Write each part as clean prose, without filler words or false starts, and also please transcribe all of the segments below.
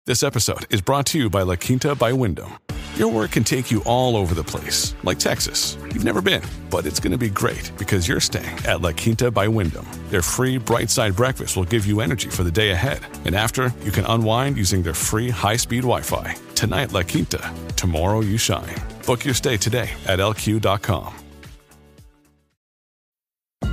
This episode is brought to you by La Quinta by Wyndham. Your work can take you all over the place, like Texas. You've never been, but it's going to be great because you're staying at La Quinta by Wyndham. Their free Bright Side breakfast will give you energy for the day ahead. And after, you can unwind using their free high-speed Wi-Fi. Tonight, La Quinta. Tomorrow, you shine. Book your stay today at lq.com.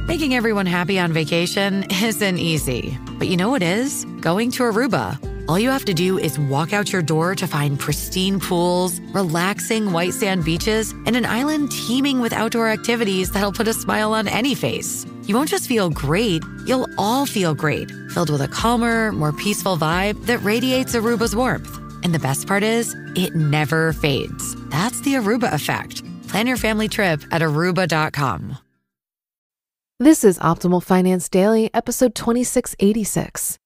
Making everyone happy on vacation isn't easy. But you know what is? Going to Aruba. All you have to do is walk out your door to find pristine pools, relaxing white sand beaches, and an island teeming with outdoor activities that'll put a smile on any face. You won't just feel great, you'll all feel great, filled with a calmer, more peaceful vibe that radiates Aruba's warmth. And the best part is, it never fades. That's the Aruba effect. Plan your family trip at aruba.com. This is Optimal Finance Daily, episode 2686.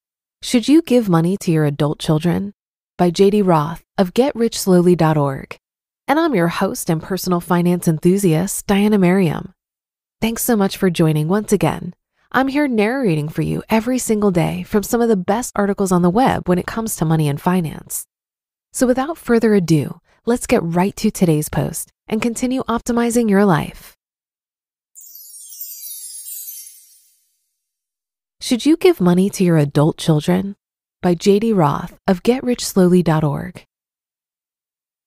Should You Give Money to Your Adult Children? By J.D. Roth of GetRichSlowly.org. And I'm your host and personal finance enthusiast, Diana Merriam. Thanks so much for joining once again. I'm here narrating for you every single day from some of the best articles on the web when it comes to money and finance. So without further ado, let's get right to today's post and continue optimizing your life. Should You Give Money to Your Adult Children? By J.D. Roth of GetRichSlowly.org.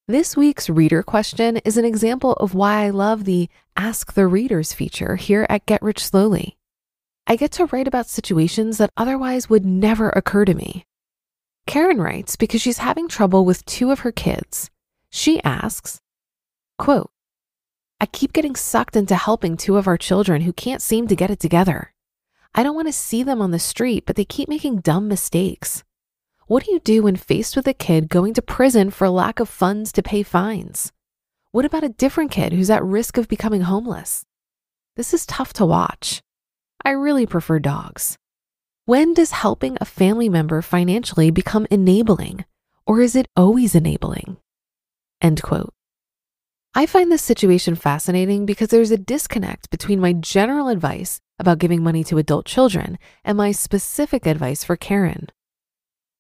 This week's reader question is an example of why I love the Ask the Readers feature here at Get Rich Slowly. I get to write about situations that otherwise would never occur to me. Karen writes because she's having trouble with two of her kids. She asks, quote, I keep getting sucked into helping two of our children who can't seem to get it together. I don't want to see them on the street, but they keep making dumb mistakes. What do you do when faced with a kid going to prison for lack of funds to pay fines? What about a different kid who's at risk of becoming homeless? This is tough to watch. I really prefer dogs. When does helping a family member financially become enabling, or is it always enabling? End quote. I find this situation fascinating because there's a disconnect between my general advice about giving money to adult children and my specific advice for Karen.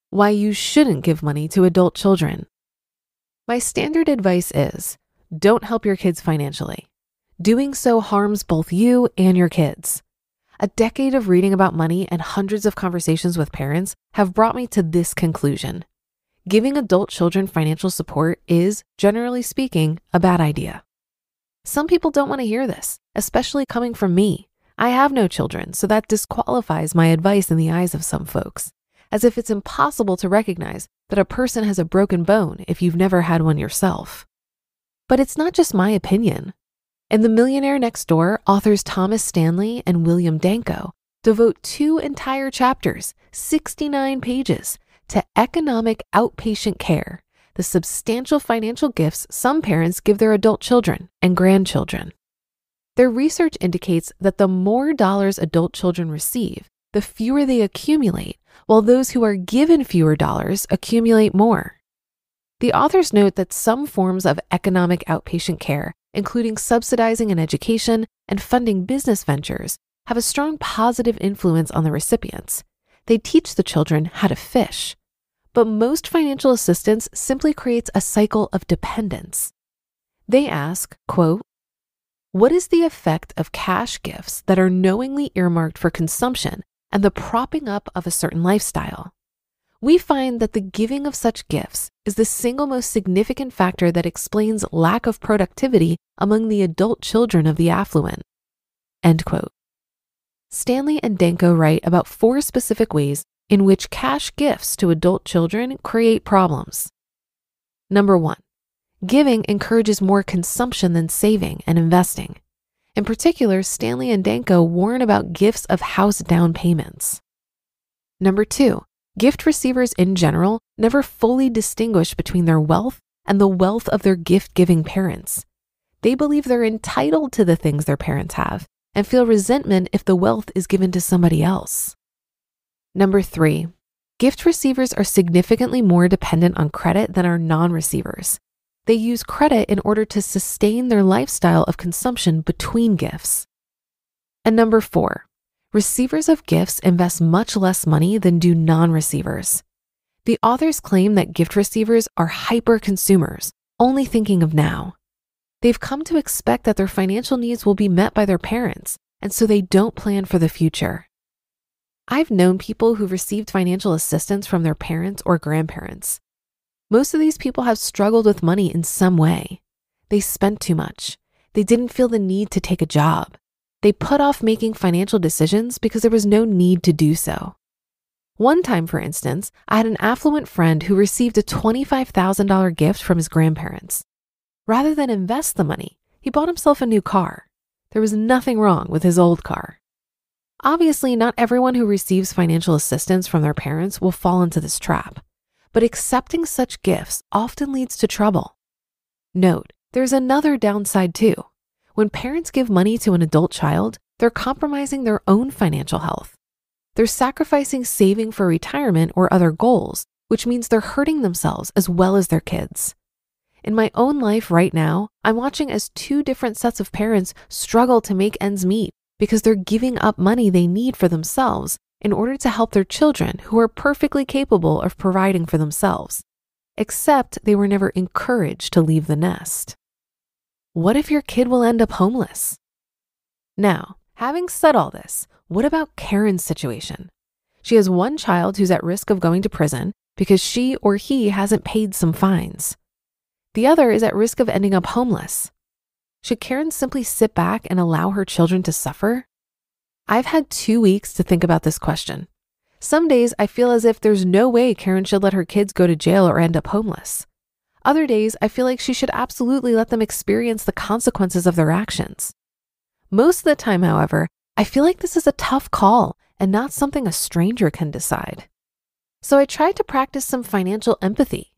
Why you shouldn't give money to adult children. My standard advice is, don't help your kids financially. Doing so harms both you and your kids. A decade of reading about money and hundreds of conversations with parents have brought me to this conclusion. Giving adult children financial support is, generally speaking, a bad idea. Some people don't want to hear this, especially coming from me. I have no children, so that disqualifies my advice in the eyes of some folks, as if it's impossible to recognize that a person has a broken bone if you've never had one yourself. But it's not just my opinion. In The Millionaire Next Door, authors Thomas Stanley and William Danko devote 2 entire chapters, 69 pages, to economic outpatient care, the substantial financial gifts some parents give their adult children and grandchildren. Their research indicates that the more dollars adult children receive, the fewer they accumulate, while those who are given fewer dollars accumulate more. The authors note that some forms of economic outpatient care, including subsidizing an education and funding business ventures, have a strong positive influence on the recipients. They teach the children how to fish. But most financial assistance simply creates a cycle of dependence. They ask, quote, what is the effect of cash gifts that are knowingly earmarked for consumption and the propping up of a certain lifestyle? We find that the giving of such gifts is the single most significant factor that explains lack of productivity among the adult children of the affluent. End quote. Stanley and Danko write about 4 specific ways in which cash gifts to adult children create problems. Number 1, giving encourages more consumption than saving and investing. In particular, Stanley and Danko warn about gifts of house down payments. Number 2, gift receivers in general never fully distinguish between their wealth and the wealth of their gift-giving parents. They believe they're entitled to the things their parents have and feel resentment if the wealth is given to somebody else. Number 3, gift receivers are significantly more dependent on credit than are non-receivers. They use credit in order to sustain their lifestyle of consumption between gifts. And number 4, receivers of gifts invest much less money than do non-receivers. The authors claim that gift receivers are hyper consumers, only thinking of now. They've come to expect that their financial needs will be met by their parents, and so they don't plan for the future. I've known people who received financial assistance from their parents or grandparents. Most of these people have struggled with money in some way. They spent too much. They didn't feel the need to take a job. They put off making financial decisions because there was no need to do so. One time, for instance, I had an affluent friend who received a $25,000 gift from his grandparents. Rather than invest the money, he bought himself a new car. There was nothing wrong with his old car. Obviously, not everyone who receives financial assistance from their parents will fall into this trap, but accepting such gifts often leads to trouble. Note, there's another downside too. When parents give money to an adult child, they're compromising their own financial health. They're sacrificing saving for retirement or other goals, which means they're hurting themselves as well as their kids. In my own life right now, I'm watching as two different sets of parents struggle to make ends meet because they're giving up money they need for themselves in order to help their children who are perfectly capable of providing for themselves, except they were never encouraged to leave the nest. What if your kid will end up homeless? Now, having said all this, what about Karen's situation? She has one child who's at risk of going to prison because she or he hasn't paid some fines. The other is at risk of ending up homeless. Should Karen simply sit back and allow her children to suffer? I've had 2 weeks to think about this question. Some days I feel as if there's no way Karen should let her kids go to jail or end up homeless. Other days I feel like she should absolutely let them experience the consequences of their actions. Most of the time, however, I feel like this is a tough call and not something a stranger can decide. So I tried to practice some financial empathy.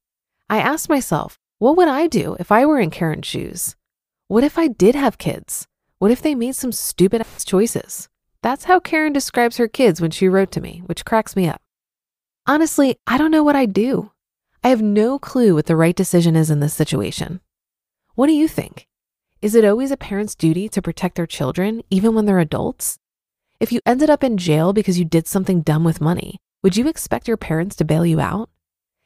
I asked myself, what would I do if I were in Karen's shoes? What if I did have kids? What if they made some stupid ass choices? That's how Karen describes her kids when she wrote to me, which cracks me up. Honestly, I don't know what I'd do. I have no clue what the right decision is in this situation. What do you think? Is it always a parent's duty to protect their children, even when they're adults? If you ended up in jail because you did something dumb with money, would you expect your parents to bail you out?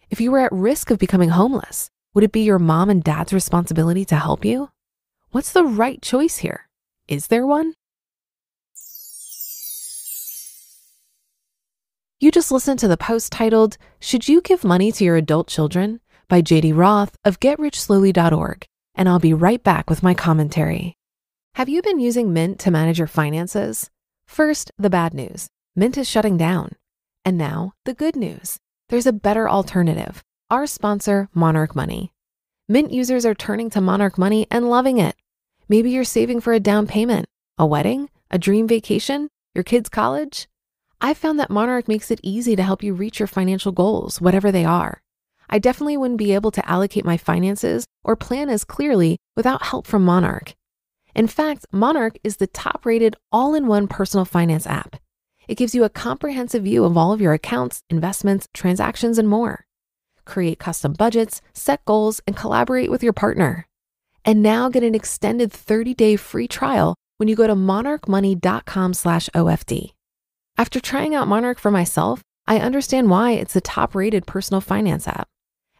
If you were at risk of becoming homeless, would it be your mom and dad's responsibility to help you? What's the right choice here? Is there one? You just listened to the post titled, "Should You Give Money to Your Adult Children?" by J.D. Roth of GetRichSlowly.org, and I'll be right back with my commentary. Have you been using Mint to manage your finances? First, the bad news. Mint is shutting down. And now, the good news. There's a better alternative. Our sponsor, Monarch Money. Mint users are turning to Monarch Money and loving it. Maybe you're saving for a down payment, a wedding, a dream vacation, your kids' college. I've found that Monarch makes it easy to help you reach your financial goals, whatever they are. I definitely wouldn't be able to allocate my finances or plan as clearly without help from Monarch. In fact, Monarch is the top-rated all-in-one personal finance app. It gives you a comprehensive view of all of your accounts, investments, transactions, and more. Create custom budgets, set goals, and collaborate with your partner. And now get an extended 30-day free trial when you go to monarchmoney.com/OFD. After trying out Monarch for myself, I understand why it's the top-rated personal finance app.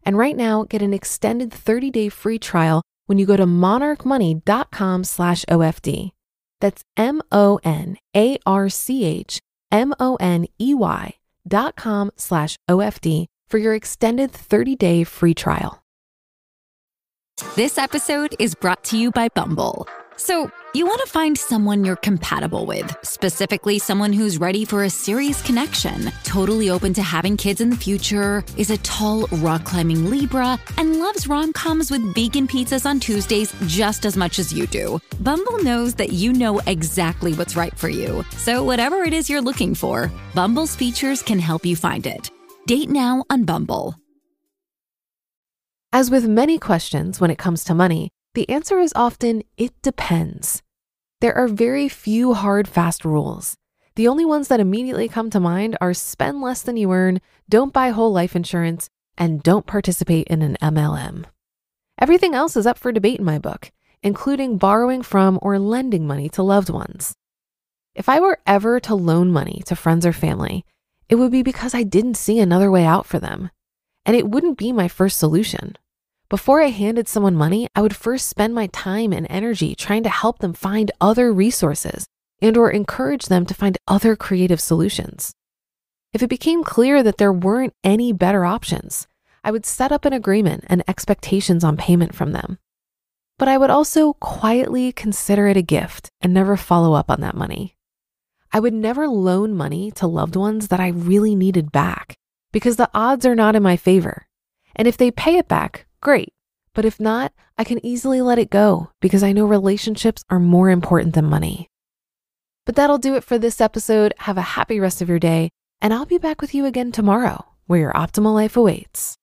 And right now, get an extended 30-day free trial when you go to monarchmoney.com/OFD. That's monarchmoney.com/OFD for your extended 30-day free trial. This episode is brought to you by Bumble. So, you want to find someone you're compatible with, specifically someone who's ready for a serious connection, totally open to having kids in the future, is a tall, rock-climbing Libra, and loves rom-coms with vegan pizzas on Tuesdays just as much as you do. Bumble knows that you know exactly what's right for you. So whatever it is you're looking for, Bumble's features can help you find it. Date now on Bumble. As with many questions when it comes to money, the answer is often, it depends. There are very few hard, fast rules. The only ones that immediately come to mind are spend less than you earn, don't buy whole life insurance, and don't participate in an MLM. Everything else is up for debate in my book, including borrowing from or lending money to loved ones. If I were ever to loan money to friends or family, it would be because I didn't see another way out for them. and it wouldn't be my first solution. Before I handed someone money, I would first spend my time and energy trying to help them find other resources and/or encourage them to find other creative solutions. If it became clear that there weren't any better options, I would set up an agreement and expectations on payment from them. But I would also quietly consider it a gift and never follow up on that money. I would never loan money to loved ones that I really needed back because the odds are not in my favor. And if they pay it back, great. But if not, I can easily let it go because I know relationships are more important than money. But that'll do it for this episode. Have a happy rest of your day, and I'll be back with you again tomorrow, where your optimal life awaits.